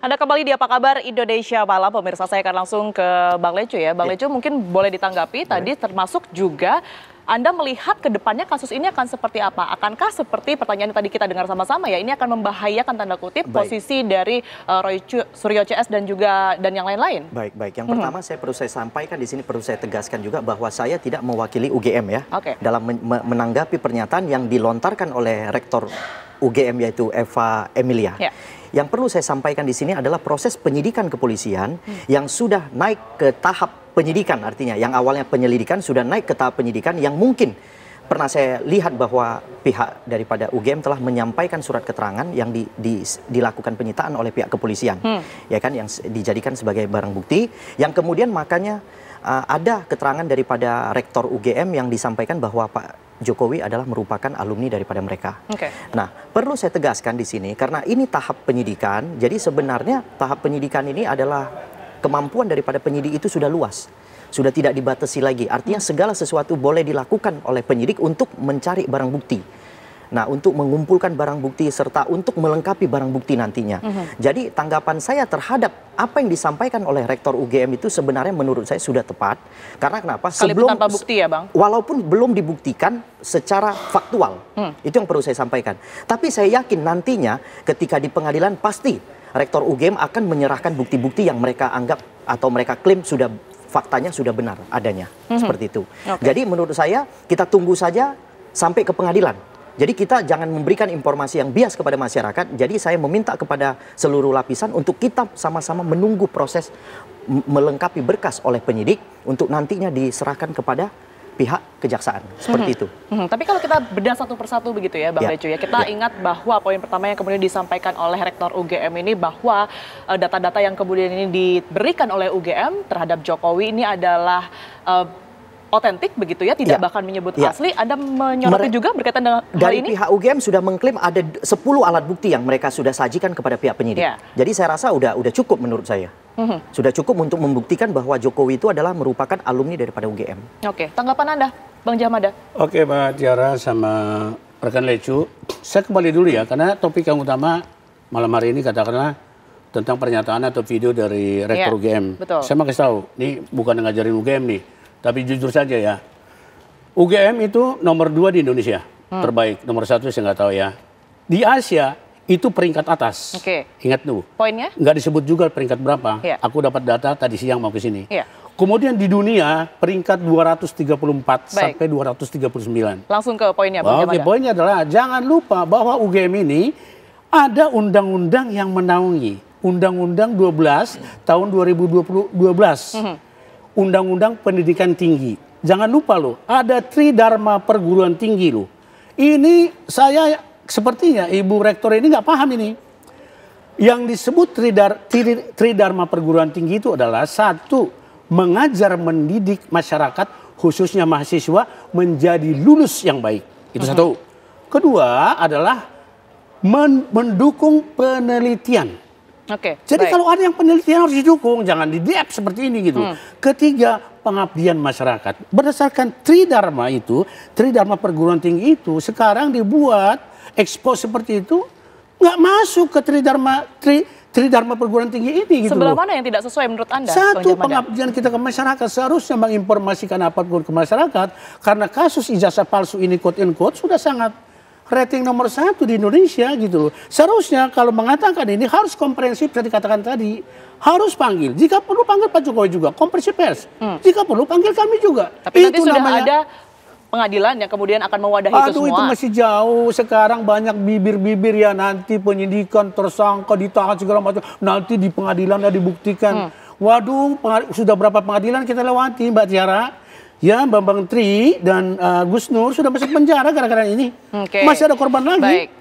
Anda kembali di Apa Kabar Indonesia Malam, pemirsa. Saya akan langsung ke Bang Lecu ya. Bang Lecu mungkin boleh ditanggapi tadi, termasuk juga Anda melihat ke depannya kasus ini akan seperti apa? Akankah seperti pertanyaan yang tadi kita dengar sama-sama ya, ini akan membahayakan tanda kutip posisi dari Roy Suryo CS dan yang lain-lain? Baik. Yang pertama saya sampaikan di sini, perlu saya tegaskan juga bahwa saya tidak mewakili UGM ya. Dalam menanggapi pernyataan yang dilontarkan oleh Rektor UGM yaitu Eva Emilia. Yang perlu saya sampaikan di sini adalah proses penyidikan kepolisian yang sudah naik ke tahap penyidikan, artinya yang awalnya penyelidikan sudah naik ke tahap penyidikan yang mungkin pernah saya lihat bahwa pihak daripada UGM telah menyampaikan surat keterangan yang dilakukan penyitaan oleh pihak kepolisian, ya kan, yang dijadikan sebagai barang bukti, yang kemudian makanya ada keterangan daripada Rektor UGM yang disampaikan bahwa Pak Jokowi adalah merupakan alumni daripada mereka. Nah, perlu saya tegaskan di sini karena ini tahap penyidikan. Jadi sebenarnya tahap penyidikan ini adalah kemampuan daripada penyidik itu sudah luas, sudah tidak dibatasi lagi. Artinya segala sesuatu boleh dilakukan oleh penyidik untuk mencari barang bukti. Nah, untuk mengumpulkan barang bukti serta untuk melengkapi barang bukti nantinya. Jadi tanggapan saya terhadap apa yang disampaikan oleh Rektor UGM itu sebenarnya menurut saya sudah tepat. Karena kenapa? Sebelum tanpa bukti ya, Bang? Walaupun belum dibuktikan secara faktual. Itu yang perlu saya sampaikan. Tapi saya yakin nantinya ketika di pengadilan pasti Rektor UGM akan menyerahkan bukti-bukti yang mereka anggap atau mereka klaim sudah faktanya sudah benar adanya. Seperti itu. Jadi menurut saya kita tunggu saja sampai ke pengadilan. Jadi kita jangan memberikan informasi yang bias kepada masyarakat. Jadi saya meminta kepada seluruh lapisan untuk kita sama-sama menunggu proses melengkapi berkas oleh penyidik untuk nantinya diserahkan kepada pihak kejaksaan. Seperti itu. Tapi kalau kita bedah satu persatu begitu ya, Bang Lecu ya, kita ingat bahwa poin pertama yang kemudian disampaikan oleh Rektor UGM ini bahwa data-data yang kemudian ini diberikan oleh UGM terhadap Jokowi ini adalah otentik begitu ya, tidak bahkan menyebut asli. Anda menyoroti juga berkaitan dengan hal ini? Dari pihak UGM sudah mengklaim ada 10 alat bukti yang mereka sudah sajikan kepada pihak penyidik. Jadi saya rasa udah cukup menurut saya. Sudah cukup untuk membuktikan bahwa Jokowi itu adalah merupakan alumni daripada UGM. Tanggapan Anda, Bang Jamada? Mbak Tiara sama rekan Lecu, saya kembali dulu ya, karena topik yang utama malam hari ini katakanlah tentang pernyataan atau video dari Rektor UGM. Saya mau kasih tahu, ini bukan ngajarin UGM nih. Tapi jujur saja ya, UGM itu nomor 2 di Indonesia, terbaik. Nomor 1 saya nggak tahu ya. Di Asia itu peringkat atas. Ingat tuh. Poinnya? Nggak disebut juga peringkat berapa. Aku dapat data tadi siang mau ke sini. Kemudian di dunia peringkat 234 sampai 239. Langsung ke poinnya, Bang Jamada. Poinnya adalah jangan lupa bahwa UGM ini ada undang-undang yang menaungi. Undang-undang 12 tahun 2012. Undang-undang pendidikan tinggi. Jangan lupa loh, ada Tridharma perguruan tinggi loh. Ini saya sepertinya Ibu Rektor ini nggak paham ini. Yang disebut Tridharma perguruan tinggi itu adalah satu, mengajar mendidik masyarakat khususnya mahasiswa menjadi lulus yang baik. Itu satu. Kedua adalah mendukung penelitian. Jadi kalau ada yang penelitian harus didukung, jangan di-diep seperti ini gitu. Ketiga, pengabdian masyarakat. Berdasarkan Tridharma itu, Tridharma perguruan tinggi itu sekarang dibuat expose seperti itu, nggak masuk ke Tridharma perguruan tinggi ini gitu. Sebelah mana yang tidak sesuai menurut Anda? Satu, pengabdian kita ke masyarakat seharusnya menginformasikan apapun ke masyarakat, karena kasus ijazah palsu ini quote unquote sudah sangat rating nomor 1 di Indonesia gitu loh. Seharusnya kalau mengatakan ini harus komprehensif, seperti dikatakan tadi. Harus panggil. Jika perlu panggil Pak Jokowi juga, konferensi pers. Jika perlu panggil kami juga. Tapi nanti sudah ada pengadilan yang kemudian akan mewadahi itu semua. Itu masih jauh. Sekarang banyak bibir-bibir ya, nanti penyidikan, tersangka, ditahan segala macam. Nanti di pengadilan dibuktikan. Waduh, sudah berapa pengadilan kita lewati, Mbak Tiara? Ya, Bambang Tri dan Gus Nur sudah masuk penjara gara-gara ini. Masih ada korban lagi.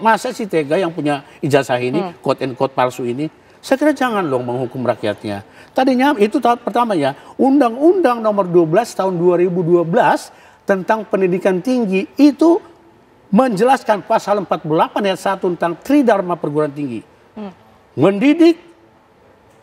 Masa si Tega yang punya ijazah ini, quote and quote palsu ini. Saya kira jangan dong menghukum rakyatnya. Tadinya itu tahap pertama ya, Undang-Undang nomor 12 tahun 2012 tentang pendidikan tinggi itu menjelaskan pasal 48 ayat 1 tentang Tridharma perguruan tinggi. Mendidik,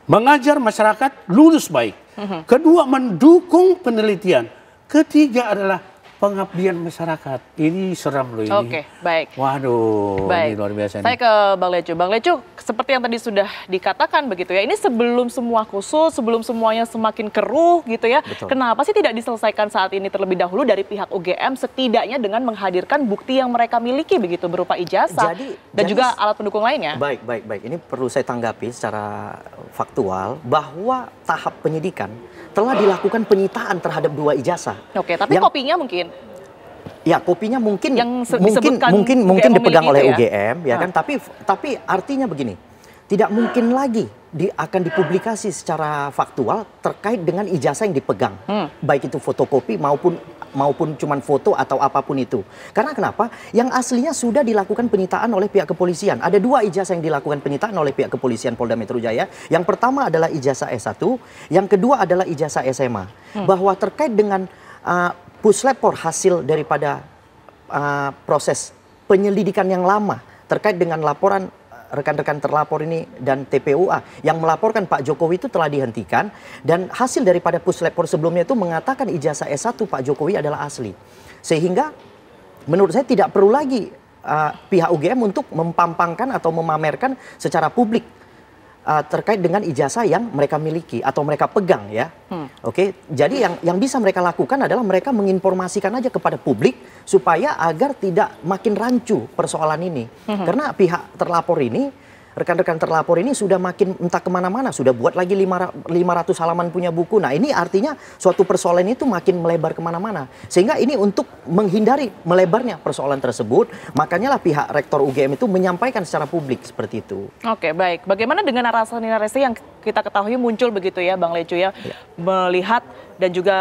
mengajar masyarakat lulus baik. Kedua, mendukung penelitian. Ketiga adalah pengabdian masyarakat. Ini seram loh ini. Oke, baik. Waduh, baik. Ini luar biasa. Saya ke Bang Lecu. Bang Lecu, seperti yang tadi sudah dikatakan begitu ya, ini sebelum semua kusut, sebelum semuanya semakin keruh gitu ya, Betul. Kenapa sih tidak diselesaikan saat ini terlebih dahulu dari pihak UGM setidaknya dengan menghadirkan bukti yang mereka miliki begitu berupa ijazah dan juga alat pendukung lainnya? Baik. Ini perlu saya tanggapi secara faktual bahwa tahap penyidikan telah dilakukan penyitaan terhadap 2 ijazah. Oke, tapi kopinya mungkin? Ya, kopinya mungkin mungkin dipegang oleh ya? UGM, ya kan? Tapi artinya begini, tidak mungkin lagi akan dipublikasi secara faktual terkait dengan ijazah yang dipegang, baik itu fotokopi maupun cuman foto atau apapun itu. Karena kenapa? Yang aslinya sudah dilakukan penyitaan oleh pihak kepolisian. Ada 2 ijazah yang dilakukan penyitaan oleh pihak kepolisian Polda Metro Jaya. Yang pertama adalah ijazah S1, yang kedua adalah ijazah SMA. Bahwa terkait dengan puslapor hasil daripada proses penyelidikan yang lama terkait dengan laporan rekan-rekan terlapor ini dan TPUA yang melaporkan Pak Jokowi itu telah dihentikan, dan hasil daripada puslapor sebelumnya itu mengatakan ijazah S1 Pak Jokowi adalah asli. Sehingga menurut saya tidak perlu lagi pihak UGM untuk mempampangkan atau memamerkan secara publik terkait dengan ijazah yang mereka miliki atau mereka pegang ya. Oke, jadi yang bisa mereka lakukan adalah mereka menginformasikan aja kepada publik supaya agar tidak makin rancu persoalan ini. Karena pihak terlapor ini, rekan-rekan terlapor ini sudah makin entah kemana-mana, sudah buat lagi 500 halaman punya buku. Nah ini artinya suatu persoalan itu makin melebar kemana-mana. Sehingga ini untuk menghindari melebarnya persoalan tersebut, makanya lah pihak rektor UGM itu menyampaikan secara publik seperti itu. Oke, baik. Bagaimana dengan narasi-narasi yang kita ketahui muncul begitu ya Bang Lecu ya, melihat dan juga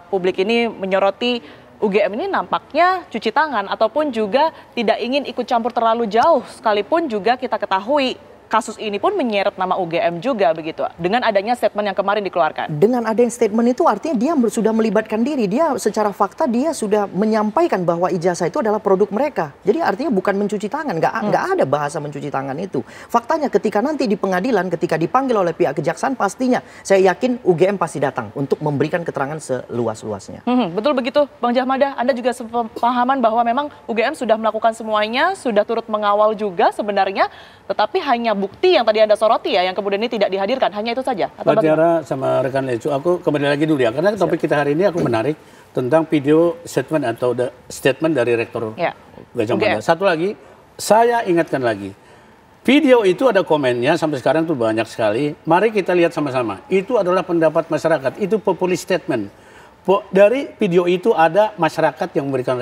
publik ini menyoroti UGM ini nampaknya cuci tangan ataupun juga tidak ingin ikut campur terlalu jauh, sekalipun juga kita ketahui kasus ini pun menyeret nama UGM juga begitu, dengan adanya statement yang kemarin dikeluarkan. Dengan adanya statement itu artinya dia sudah melibatkan diri, dia secara fakta dia sudah menyampaikan bahwa ijazah itu adalah produk mereka. Jadi artinya bukan mencuci tangan, nggak ada bahasa mencuci tangan itu. Faktanya ketika nanti di pengadilan, ketika dipanggil oleh pihak kejaksaan, pastinya saya yakin UGM pasti datang untuk memberikan keterangan seluas-luasnya. Betul begitu Bang Jahmada, Anda juga sepahaman bahwa memang UGM sudah melakukan semuanya, sudah turut mengawal juga sebenarnya, tetapi hanya bukti yang tadi Anda soroti ya, yang kemudian ini tidak dihadirkan, hanya itu saja? Mbak Tiara sama rekan Lecu, aku kembali lagi dulu ya, karena topik kita hari ini aku menarik tentang video statement atau statement dari Rektor Gajah Mada. Satu lagi, saya ingatkan lagi, video itu ada komennya sampai sekarang tuh banyak sekali, mari kita lihat sama-sama. Itu adalah pendapat masyarakat, itu populist statement. Dari video itu ada masyarakat yang memberikan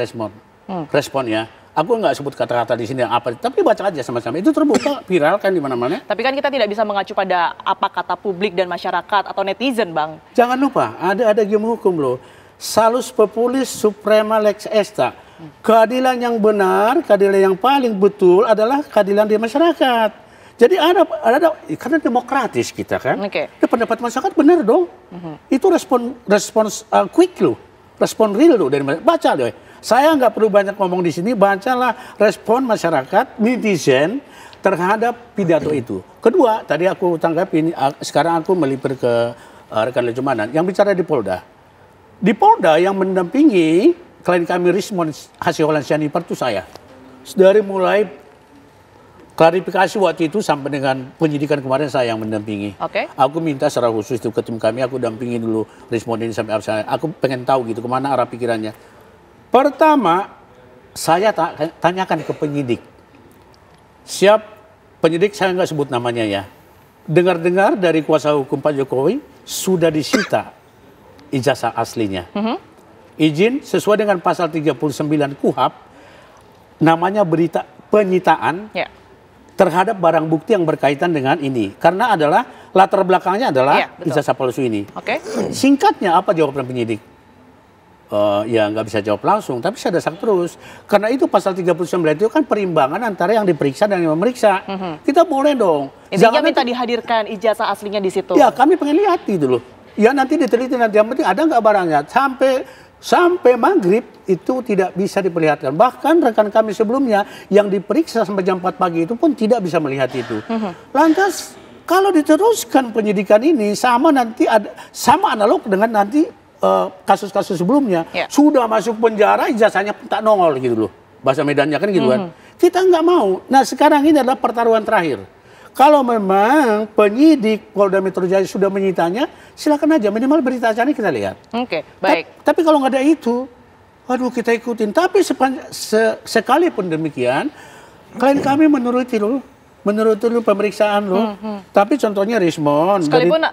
responnya. Aku nggak sebut kata-kata di sini yang apa, tapi baca aja sama-sama. Itu terbuka, viral kan di mana-mana. Tapi kan kita tidak bisa mengacu pada apa kata publik dan masyarakat atau netizen, Bang. Jangan lupa, ada game hukum loh. Salus populis suprema lex esta. Keadilan yang benar, keadilan yang paling betul adalah keadilan di masyarakat. Jadi ada karena demokratis kita kan. Pendapat masyarakat benar dong. Itu respons quick loh, respon real loh dari masyarakat. Baca deh. Saya nggak perlu banyak ngomong di sini, bacalah respon masyarakat, netizen terhadap pidato itu. Kedua, tadi aku tanggapi, sekarang aku melipir ke rekan Lecu Manan, yang bicara di Polda. Di Polda yang mendampingi klien kami Rismon Hasihol Sianipar itu saya. Dari mulai klarifikasi waktu itu sampai dengan penyidikan kemarin saya yang mendampingi. Aku minta secara khusus itu ke tim kami, aku dampingi dulu Rismon ini sampai apa. Aku pengen tahu gitu kemana arah pikirannya. Pertama, saya tanyakan ke penyidik. Siap penyidik, saya nggak sebut namanya ya. Dengar-dengar dari kuasa hukum Pak Jokowi, sudah disita ijazah aslinya. Izin sesuai dengan pasal 39 KUHP, namanya berita penyitaan terhadap barang bukti yang berkaitan dengan ini. Karena adalah latar belakangnya adalah ijazah palsu ini. Singkatnya apa jawaban penyidik? Ya nggak bisa jawab langsung, tapi saya desak terus. Karena itu pasal 39 itu kan perimbangan antara yang diperiksa dan yang memeriksa. Kita boleh dong. Intinya minta dihadirkan ijazah aslinya di situ. Ya kami pengen lihat itu loh. Ya nanti diteliti nanti, yang penting ada nggak barangnya. Sampai maghrib itu tidak bisa diperlihatkan. Bahkan rekan kami sebelumnya yang diperiksa sampai jam 4 pagi itu pun tidak bisa melihat itu. Lantas kalau diteruskan penyidikan ini sama nanti sama analog dengan nanti kasus-kasus sebelumnya sudah masuk penjara, ijazahnya tak nongol gitu loh. Bahasa Medannya kan gitu kan. Kita nggak mau. Nah sekarang ini adalah pertaruhan terakhir. Kalau memang penyidik Polda Metro Jaya sudah menyitanya, silakan aja minimal berita acaranya kita lihat. Oke, baik. Tapi kalau nggak ada itu, aduh kita ikutin. Tapi sekalipun demikian, klien kami menuruti pemeriksaan loh. Tapi contohnya Rismond. Sekalipun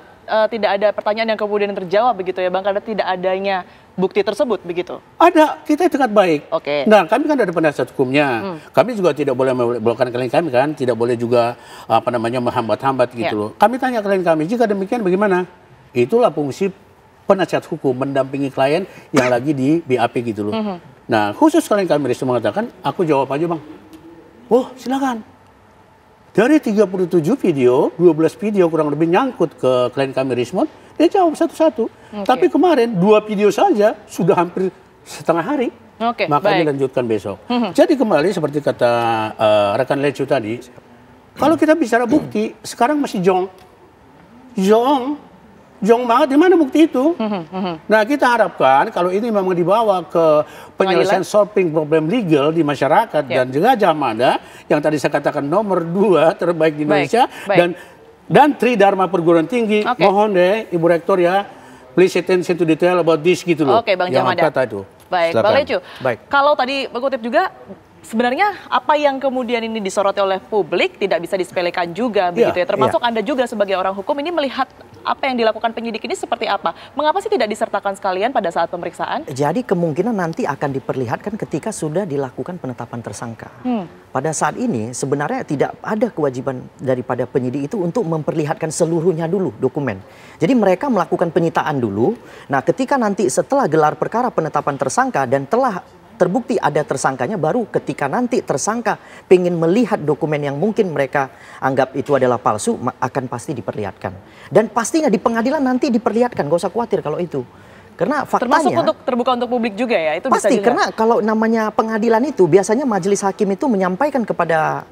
tidak ada pertanyaan yang kemudian terjawab begitu ya Bang, karena tidak adanya bukti tersebut begitu? Ada, kita etikat baik. Oke. Nah, kami kan ada penasihat hukumnya. Kami juga tidak boleh memblokkan klien kami kan, tidak boleh juga menghambat-hambat gitu loh. Kami tanya klien kami, jika demikian bagaimana? Itulah fungsi penasihat hukum, mendampingi klien yang lagi di BAP gitu loh. Nah, khusus klien kami Rismond mengatakan, aku jawab aja Bang. Oh, silakan. Dari 37 video, 12 video kurang lebih nyangkut ke klien kami Rismond, dia jawab satu-satu. Tapi kemarin 2 video saja sudah hampir setengah hari. Makanya lanjutkan besok. Jadi kembali seperti kata rekan Lecu tadi, kalau kita bicara bukti, sekarang masih jong banget, di mana bukti itu? Nah kita harapkan kalau ini memang dibawa ke penyelesaian solving problem legal di masyarakat dan juga Jamada yang tadi saya katakan nomor 2 terbaik di Indonesia dan Tridharma Perguruan Tinggi, mohon deh Ibu Rektor ya, please attention to detail about this gitu loh. Oke Bang Jamada. Yang kata itu. Baik, Bang Lecu. Kalau tadi mengutip juga, sebenarnya apa yang kemudian ini disoroti oleh publik tidak bisa disepelekan juga begitu ya. Termasuk Anda juga sebagai orang hukum ini melihat apa yang dilakukan penyidik ini seperti apa? Mengapa sih tidak disertakan sekalian pada saat pemeriksaan? Jadi kemungkinan nanti akan diperlihatkan ketika sudah dilakukan penetapan tersangka. Pada saat ini sebenarnya tidak ada kewajiban daripada penyidik itu untuk memperlihatkan seluruhnya dulu dokumen. Jadi mereka melakukan penyitaan dulu. Nah ketika nanti setelah gelar perkara penetapan tersangka dan telah terbukti ada tersangkanya, baru ketika nanti tersangka ingin melihat dokumen yang mungkin mereka anggap itu adalah palsu, akan pasti diperlihatkan. Dan pastinya di pengadilan nanti diperlihatkan, gak usah khawatir kalau itu. Karena faktanya termasuk untuk terbuka untuk publik juga ya, itu pasti bisa karena kalau namanya pengadilan itu biasanya majelis hakim itu menyampaikan kepada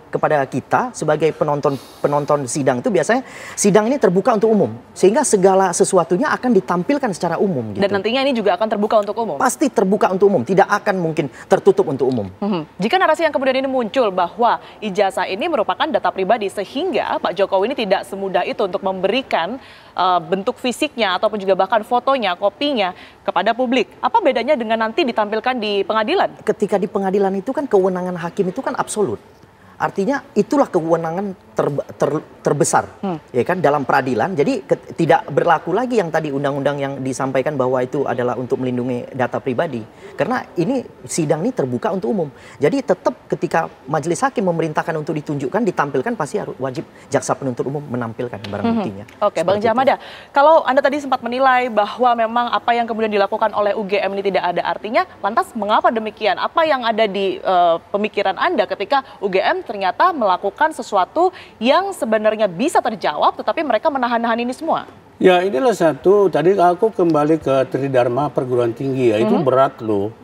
kita sebagai penonton sidang itu biasanya sidang ini terbuka untuk umum sehingga segala sesuatunya akan ditampilkan secara umum gitu. Dan nantinya ini juga akan terbuka untuk umum. Pasti terbuka untuk umum, tidak akan mungkin tertutup untuk umum. Jika narasi yang kemudian ini muncul bahwa ijazah ini merupakan data pribadi sehingga Pak Jokowi ini tidak semudah itu untuk memberikan bentuk fisiknya ataupun juga bahkan fotonya, kopinya kepada publik. Apa bedanya dengan nanti ditampilkan di pengadilan? Ketika di pengadilan itu kan kewenangan hakim itu kan absolut. Artinya itulah kewenangan terbesar ya kan dalam peradilan. Jadi tidak berlaku lagi yang tadi undang-undang yang disampaikan bahwa itu adalah untuk melindungi data pribadi. Karena ini sidang ini terbuka untuk umum. Jadi tetap ketika majelis hakim memerintahkan untuk ditunjukkan, ditampilkan, pasti harus wajib jaksa penuntut umum menampilkan barang buktinya. Oke, Bang Jamada, kalau Anda tadi sempat menilai bahwa memang apa yang kemudian dilakukan oleh UGM ini tidak ada artinya, lantas mengapa demikian? Apa yang ada di pemikiran Anda ketika UGM ternyata melakukan sesuatu yang sebenarnya bisa terjawab, tetapi mereka menahan-nahan ini semua? Ya inilah satu, tadi aku kembali ke Tridharma Perguruan Tinggi ya, itu berat loh.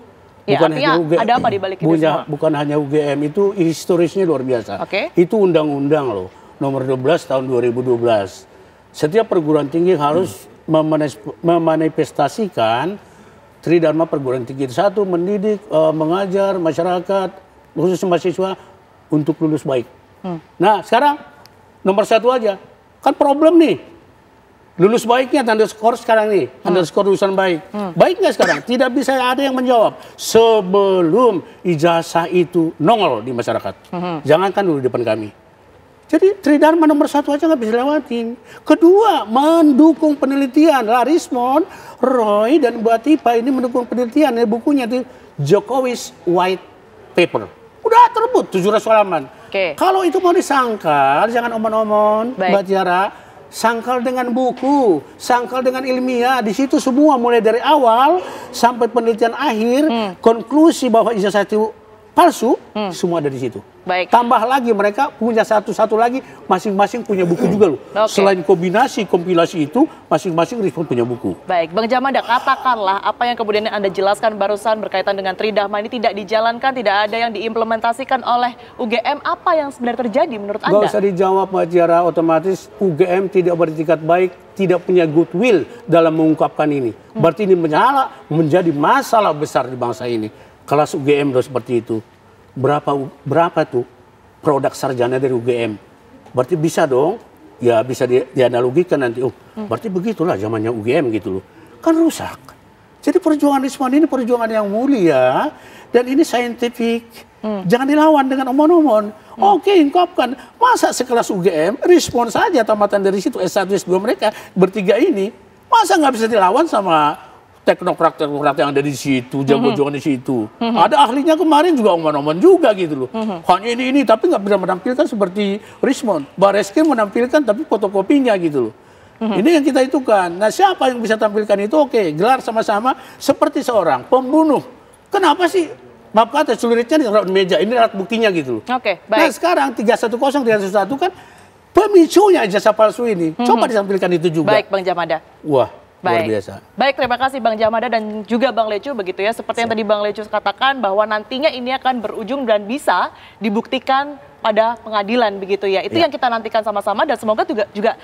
Bukan hanya UGM, ada apa di balik itu semua? Bukan hanya UGM, itu historisnya luar biasa. Itu undang-undang loh, nomor 12 tahun 2012. Setiap perguruan tinggi harus memanifestasikan Tridharma Perguruan Tinggi. Satu, mendidik, mengajar masyarakat, khususnya mahasiswa, untuk lulus baik. Nah sekarang nomor 1 aja, kan problem nih. Lulus baiknya underscore sekarang nih, underscore lulusan baik. Baik nggak sekarang? Tidak bisa ada yang menjawab sebelum ijazah itu nongol di masyarakat. Jangankan dulu di depan kami. Jadi Tridharma nomor 1 aja nggak bisa lewatin. Kedua, mendukung penelitian. Rismond, Roy, dan Bu Atipa ini mendukung penelitian. Bukunya itu Jokowi's White Paper. Udah terbut 700 halaman. Kalau itu mau disangkal, jangan omon-omon, Mbak Tiara. Sangkal dengan buku, sangkal dengan ilmiah. Di situ semua mulai dari awal sampai penelitian akhir, konklusi bahwa ijazah itu palsu, semua ada di situ. Baik. Tambah lagi mereka punya satu lagi, masing-masing punya buku juga loh. Selain kombinasi, kompilasi itu, masing-masing respon punya buku. Baik, Bang Jamada, katakanlah apa yang kemudian Anda jelaskan barusan berkaitan dengan Tridharma ini tidak dijalankan, tidak ada yang diimplementasikan oleh UGM. Apa yang sebenarnya terjadi menurut Anda? Gak usah dijawab, Mbak Tiara, otomatis UGM tidak beretikat baik, tidak punya goodwill dalam mengungkapkan ini. Berarti ini menjadi masalah besar di bangsa ini. Kelas UGM udah seperti itu. Berapa tuh produk sarjana dari UGM? Berarti bisa dong, ya bisa dianalogikan nanti. Oh, berarti begitulah zamannya UGM gitu loh. Kan rusak. Jadi perjuangan Rismon ini perjuangan yang mulia dan ini saintifik. Jangan dilawan dengan omon-omon. Oke, ungkapkan. Masa sekelas UGM, respon saja tamatan dari situ S1, S2 mereka bertiga ini. Masa nggak bisa dilawan sama teknokrat yang ada di situ, jago-jagoan di situ. Ada ahlinya kemarin juga omon-omon juga gitu loh. Hanya ini, tapi nggak bisa menampilkan seperti Rismon. Bareskin menampilkan tapi fotokopinya gitu loh. Ini yang kita itukan. Nah, siapa yang bisa tampilkan itu? Oke, gelar sama-sama seperti seorang pembunuh. Kenapa sih? Maaf kata, celuritnya di meja. Ini alat buktinya gitu loh. Oke, baik. Nah, sekarang 310, 311 kan pemicunya ijazah palsu ini. Coba ditampilkan itu juga. Baik, Bang Jamada. Wah. Baik. Luar biasa. Baik, terima kasih Bang Jamada dan juga Bang Lecu begitu ya. Seperti yang tadi Bang Lecu katakan bahwa nantinya ini akan berujung dan bisa dibuktikan pada pengadilan begitu ya. Itu yang kita nantikan sama-sama dan semoga juga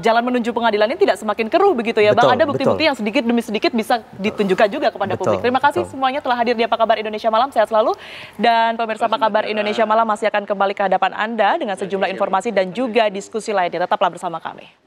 jalan menuju pengadilan ini tidak semakin keruh begitu ya. Bang, ada bukti-bukti yang sedikit demi sedikit bisa ditunjukkan juga kepada publik. Terima kasih semuanya telah hadir di Apa Kabar Indonesia Malam. Sehat selalu. Dan pemirsa Apa Kabar Indonesia Malam masih akan kembali ke hadapan Anda dengan sejumlah informasi dan juga diskusi lainnya. Tetaplah bersama kami.